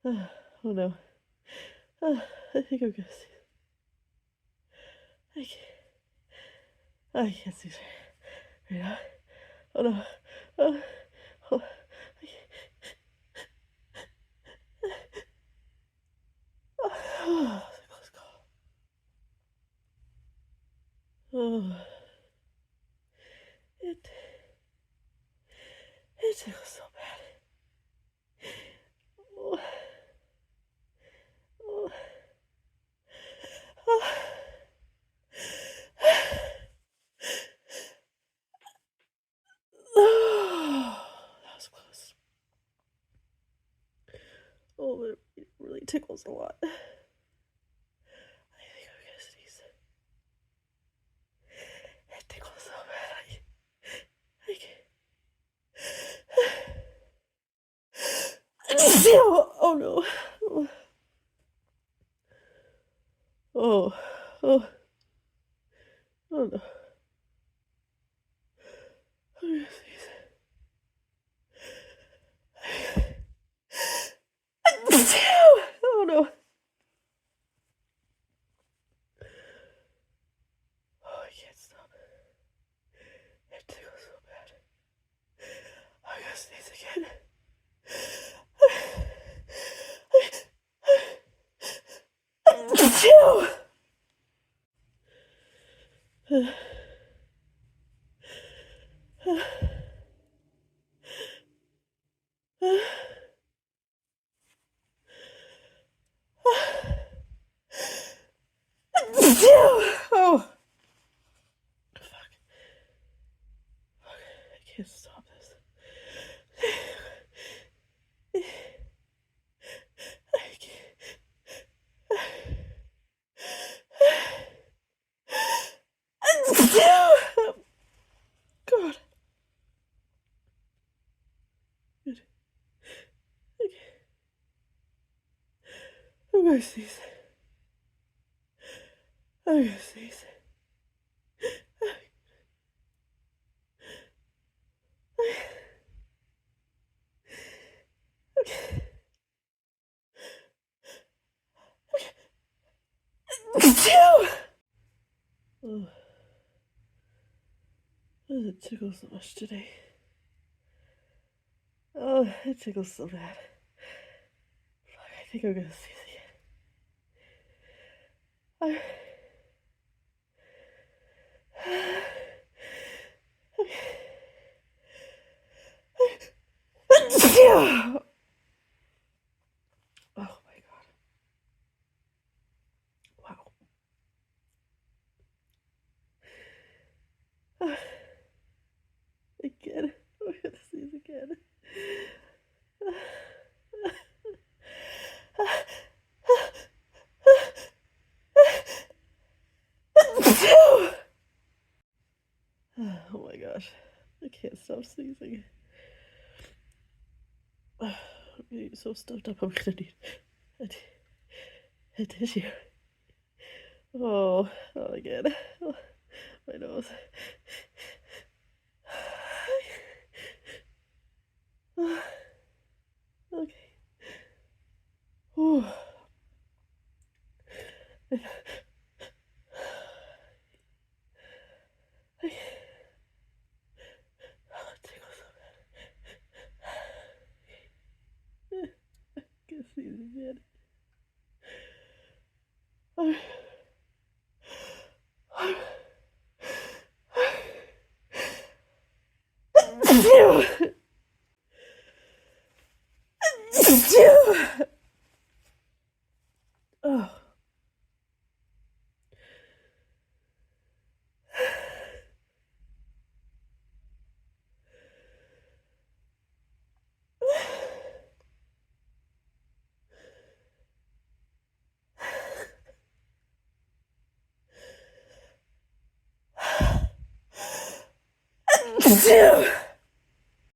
Oh no. I think I'm gonna see. I can't see right now. Oh no. Oh, oh, oh, close call. Oh, it it tickles so bad. Oh, oh, oh. Oh, that was close. Oh, it really tickles a lot. I think I'm gonna sneeze. It tickles so bad. Oh no. Oh, oh, oh no. I'm gonna sneeze. Oh no. Oh, I can't stop. It tickles so bad. I'm gonna sneeze again. Oh, fuck. I can't stop this. I can't. God. Good. Okay. I'm gonna sneeze. I'm gonna sneeze. Okay. Oh, why does it tickle so much today? Oh, it tickles so bad. Fuck, I think I'm gonna sneeze again. Oh my god. Wow. Again. I'm gonna sneeze again. Oh my gosh. I can't stop sneezing. I'm getting so stuffed up, I'm gonna need a tissue. Oh, oh again. Oh, my nose. Okay. Oh. It tickles so bad. I can sneeze again. Oh.